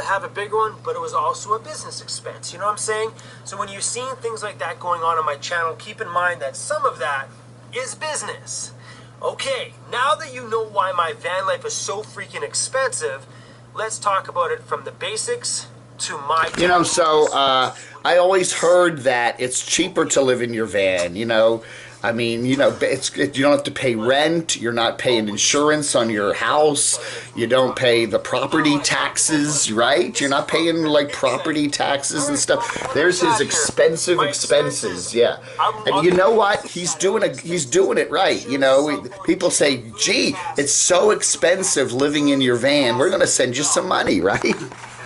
have a bigger one, but it was also a business expense. You know what I'm saying? So when you're seeing things like that going on my channel, keep in mind that some of that is business. Okay, now that you know why my van life is so freaking expensive, let's talk about it from the basics to my... You know, so I always heard that it's cheaper to live in your van, you know. I mean, you know, you don't have to pay rent, you're not paying insurance on your house, you don't pay the property taxes, right? You're not paying, like, property taxes and stuff. There's his expensive expenses, yeah. And you know what? He's doing it right, you know. People say, gee, it's so expensive living in your van. We're going to send you some money, right?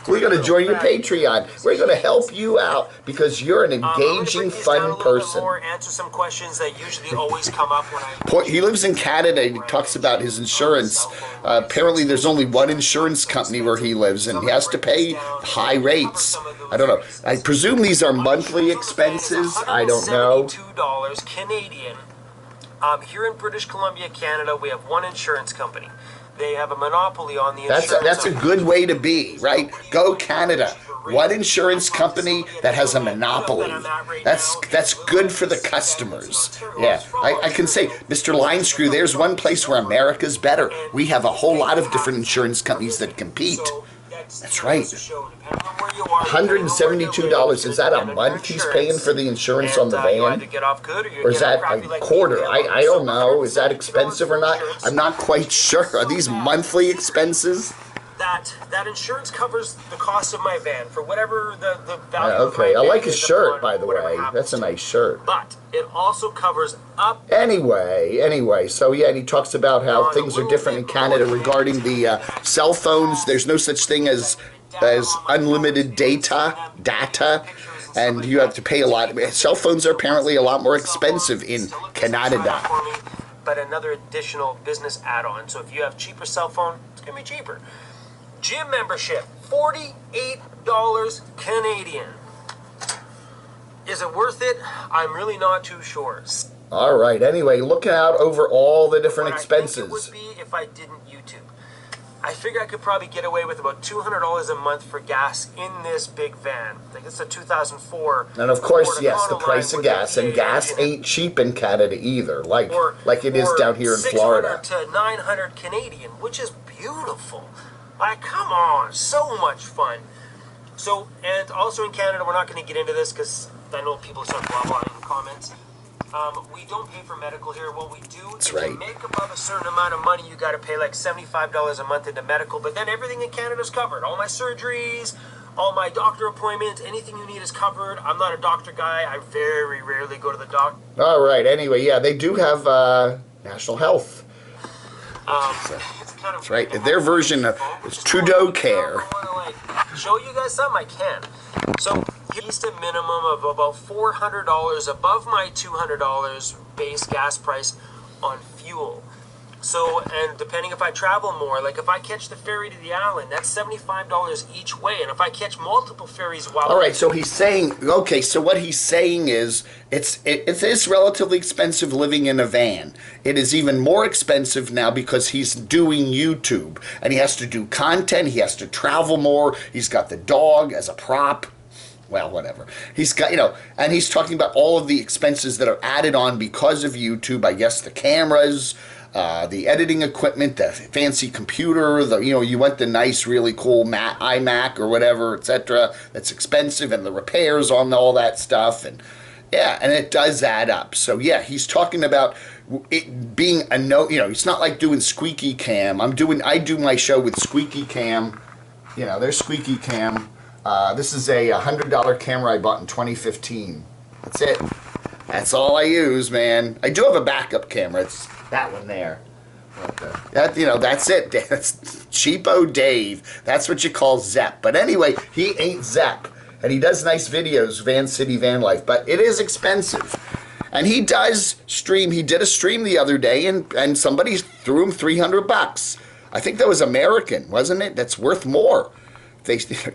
We're going to join your Patreon. We're going to help you out because you're an engaging, fun person. Answer some questions that usually always come up when He lives in Canada. He talks about his insurance. Apparently, there's only one insurance company where he lives, and he has to pay high rates. I don't know. I presume these are monthly expenses. I don't know. $172 Canadian. Here in British Columbia, Canada, we have one insurance company. They have a monopoly on the insurance. That's a good way to be, right? Go Canada. One insurance company that has a monopoly. That's good for the customers. Yeah, I can say, Mr. Line Screw, there's one place where America's better. We have a whole lot of different insurance companies that compete. That's right. $172. Is that a month he's paying for the insurance on the van? Or is that a quarter? I don't know. Is that expensive or not? I'm not quite sure. Are these monthly expenses? That insurance covers the cost of my van for whatever the value of my van. I like his shirt, by the way. That's a nice shirt. But it also covers up... Anyway, so yeah, and he talks about how things are different in Canada regarding the cell phones. There's no such thing as unlimited data, and you have to pay a lot. Cell phones are apparently a lot more expensive in Canada. But another additional business add-on. So if you have cheaper cell phone, it's going to be cheaper. Gym membership, $48 Canadian. Is it worth it? I'm really not too sure. All right. Anyway, look out over all the different expenses. I think it would be if I didn't YouTube. I figure I could probably get away with about $200 a month for gas in this big van. Like it's a 2004. And of course, yes, the price of gas, and gas ain't cheap in Canada either, like it is down here in Florida. 600 to 900 Canadian, which is beautiful. Like, come on, so much fun. So, and also in Canada, we're not going to get into this because I know people start blah blah in the comments. We don't pay for medical here. What we do is to make above a certain amount of money, you got to pay like $75 a month into medical. But then everything in Canada is covered. All my surgeries, all my doctor appointments, anything you need is covered. I'm not a doctor guy. I very rarely go to the doctor. All right. Anyway, yeah, they do have national health. That's right. Their version is Trudeau Care. I want to show you guys something I can. So used a minimum of about $400 above my $200 base gas price on fuel. So, and depending if I travel more, like if I catch the ferry to the island, that's $75 each way. And if I catch multiple ferries while... All right, so he's saying, okay, so what he's saying is it is relatively expensive living in a van. It is even more expensive now because he's doing YouTube. And he has to do content, he has to travel more, he's got the dog as a prop. Well, whatever. He's got, you know, and he's talking about all of the expenses that are added on because of YouTube. I guess the cameras, the editing equipment, the fancy computer, you want the nice, really cool iMac or whatever, etc. That's expensive, and the repairs on all that stuff, and yeah, and it does add up. So yeah, he's talking about it being it's not like doing squeaky cam. I do my show with squeaky cam. There's squeaky cam. This is a $100 camera I bought in 2015. That's it. That's all I use, man. I do have a backup camera. It's that one there. That's it. That's cheapo Dave. That's what you call Zepp. But anyway, he ain't Zepp. And he does nice videos, Vancity Vanlife. But it is expensive. And he does stream. He did a stream the other day, and somebody threw him $300. I think that was American, wasn't it? That's worth more.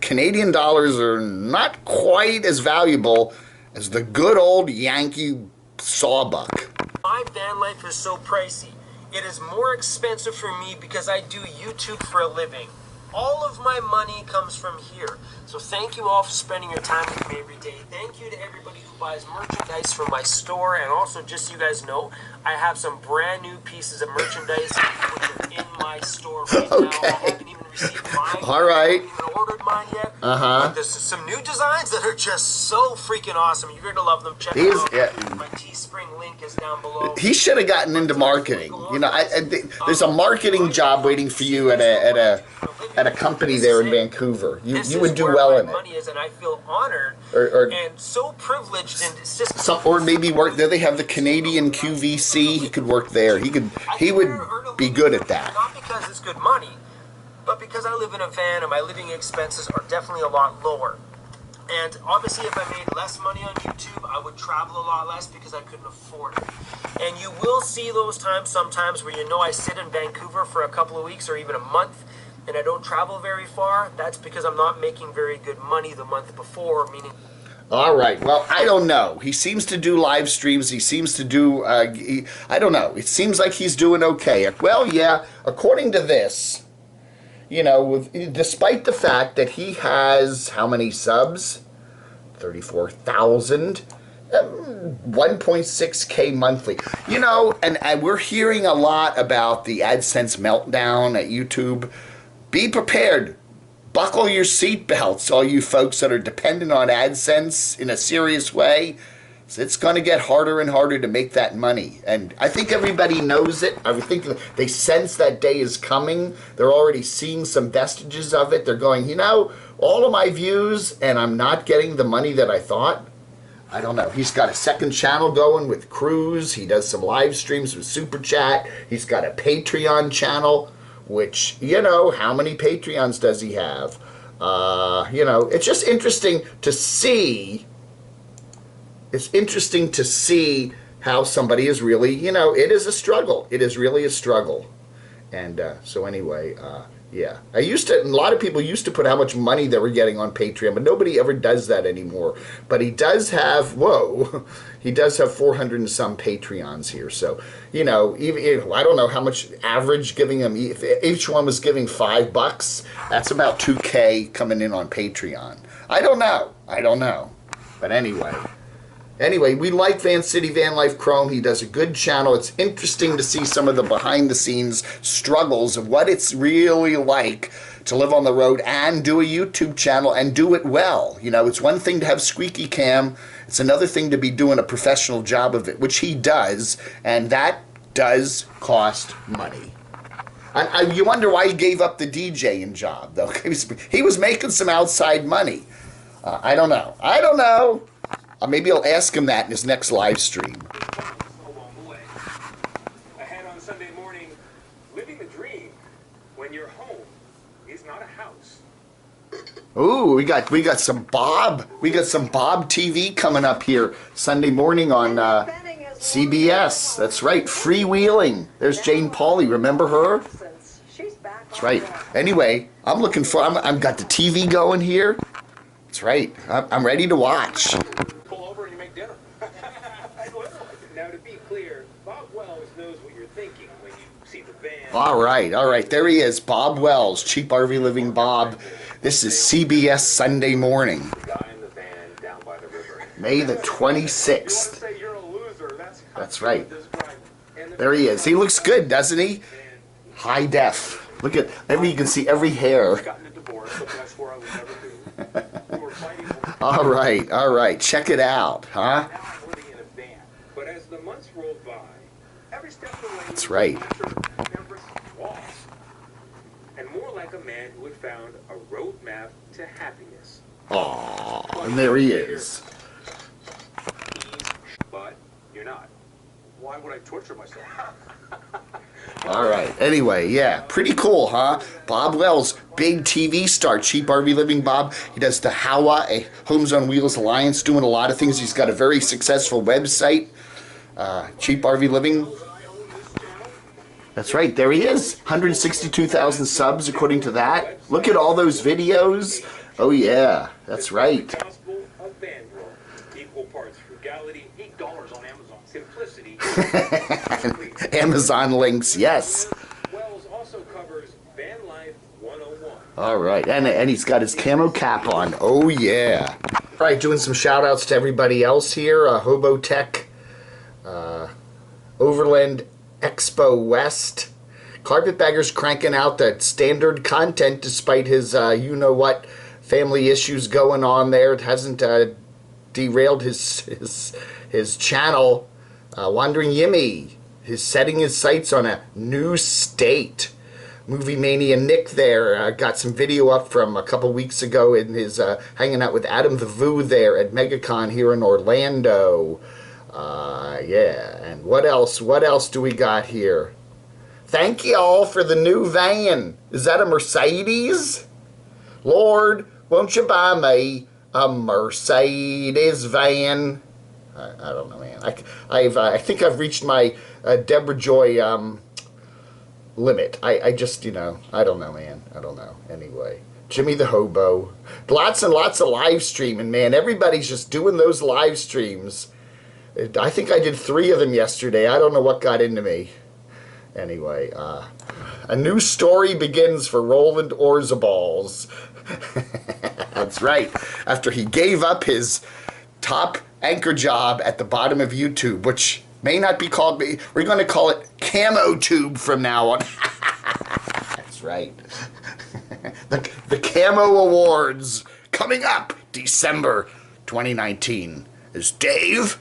Canadian dollars are not quite as valuable as the good old Yankee sawbuck. My van life is so pricey. It is more expensive for me because I do YouTube for a living. all of my money comes from here. So thank you all for spending your time with me every day. Thank you to everybody who buys merchandise from my store. And also, just so you guys know, I have some brand new pieces of merchandise which are in my store right now. I haven't even received mine. All right. I haven't even ordered mine yet. Uh-huh. But there's some new designs that are just so freaking awesome. You're going to love them. Check them He's- out. yeah. My Teespring link is down below. He should have gotten into marketing. You know, there's a marketing job waiting for you at a company there in Vancouver. You would do well in it. Money is, and I feel honored Or and so privileged, and it's just or maybe work there. They have the Canadian QVC. He could work there. He would be good at that. Not because it's good money, but because I live in a van and my living expenses are definitely a lot lower. And obviously, if I made less money on YouTube, I would travel a lot less because I couldn't afford it. And you will see those times sometimes where you know I sit in Vancouver for a couple of weeks or even a month and I don't travel very far. That's because I'm not making very good money the month before, meaning... All right. Well, I don't know. He seems to do live streams. He seems to do... I don't know. It seems like he's doing okay. Well, yeah, according to this... You know, despite the fact that he has how many subs? 34,000. 1.6K monthly. You know, and we're hearing a lot about the AdSense meltdown at YouTube. Be prepared. Buckle your seatbelts, all you folks that are dependent on AdSense in a serious way. It's going to get harder and harder to make that money. And I think everybody knows it. I think they sense that day is coming. They're already seeing some vestiges of it. They're going, you know, all of my views, and I'm not getting the money that I thought. I don't know. He's got a second channel going with Cruise. He does some live streams with Super Chat. He's got a Patreon channel, which, you know, how many Patreons does he have? You know, it's just interesting to see... It's interesting to see how somebody is really, you know, it is a struggle. It is really a struggle. And so anyway, yeah. A lot of people used to put how much money they were getting on Patreon, but nobody ever does that anymore. But he does have, he does have 400 and some Patreons here. So, you know, even I don't know how much average giving them, if each one was giving $5, that's about 2K coming in on Patreon. I don't know. But Anyway, we like Vancity Vanlife Chrome. He does a good channel. It's interesting to see some of the behind-the-scenes struggles of what it's really like to live on the road and do a YouTube channel and do it well. You know, it's one thing to have squeaky cam. It's another thing to be doing a professional job of it, which he does, and that does cost money. You wonder why he gave up the DJing job, though. He was making some outside money. I don't know. Maybe I'll ask him that in his next live stream. Along the way. Ahead on Sunday morning, living the dream when your home is not a house. Ooh, we got some Bob. We got some Bob TV coming up here Sunday morning on CBS. That's right, freewheeling. There's Jane Pauley. Remember her? That's right. Anyway, I'm looking for. I've got the TV going here. That's right. I'm ready to watch. Now, to be clear, Bob Wells knows what you're thinking when you see the van. All right. There he is, Bob Wells, Cheap RV Living Bob. This is CBS Sunday morning. The guy in the van down by the river. May the 26th. Say you're a loser. That's right. There he is. He looks good, doesn't he? High def. Look at, you can see every hair. All right. Check it out, huh? But as the months rolled by, every step of the way, That's right. And more like a man who had found a roadmap to happiness. Aww, and there he is. But you're not. Why would I torture myself? All right. Anyway, yeah, pretty cool, huh? Bob Wells, big TV star, Cheap RV Living Bob. He does the HOWA, a Homes on Wheels Alliance, doing a lot of things. He's got a very successful website, Cheap RV Living. That's right, there he is. 162,000 subs according to that. Look at all those videos. Oh yeah, that's right. Gospel of van growth. Equal parts frugality, $8 on Amazon. Simplicity. Amazon links, yes. Wells also covers Van Life 101. All right, and he's got his camo cap on. Oh yeah. All right, doing some shout outs to everybody else here. Hobo Tech, Overland Expo West. Carpetbagger's cranking out that standard content despite his you-know-what family issues going on there. It hasn't derailed his channel. Wandering Yimmy is setting his sights on a new state. Movie Mania Nick there got some video up from a couple weeks ago in his hanging out with Adam the Voo there at MegaCon here in Orlando. Yeah, and what else? What else do we got here? Thank you all for the new van. Is that a Mercedes? Lord, won't you buy me a Mercedes van? I don't know, man. I think I've reached my Deborah Joy limit. I just, I don't know, man. I don't know. Anyway, Jimmy the Hobo. Lots and lots of live streaming, man. Everybody's just doing those live streams. I think I did 3 of them yesterday. I don't know what got into me. Anyway, a new story begins for Roland Orzaballs. That's right. After he gave up his top anchor job at the bottom of YouTube, which may not be called, we're going to call it Camo Tube from now on. That's right. The Camo Awards coming up December 2019. Is Dave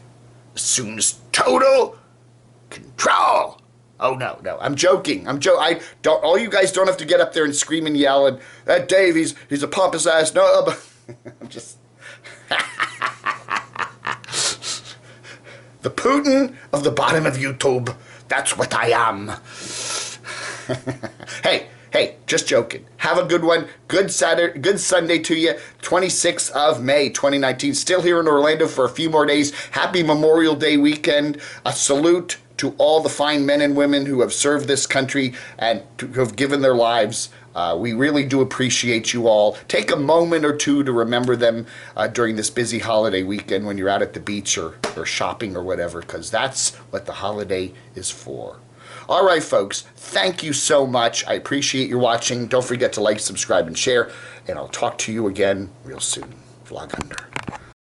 assumes total control. Oh no, I'm joking. I don't. All you guys don't have to get up there and scream and yell and that Dave, he's a pompous ass nub. I'm just the Putin of the bottom of YouTube. That's what I am. Hey, just joking. Have a good one. Good Saturday, good Sunday to you. 26th of May, 2019. Still here in Orlando for a few more days. Happy Memorial Day weekend. A salute to all the fine men and women who have served this country and who have given their lives. We really do appreciate you all. Take a moment or two to remember them during this busy holiday weekend when you're out at the beach or shopping or whatever, because that's what the holiday is for. All right, folks, thank you so much. I appreciate your watching. Don't forget to like, subscribe, and share, and I'll talk to you again real soon. Vlog Under.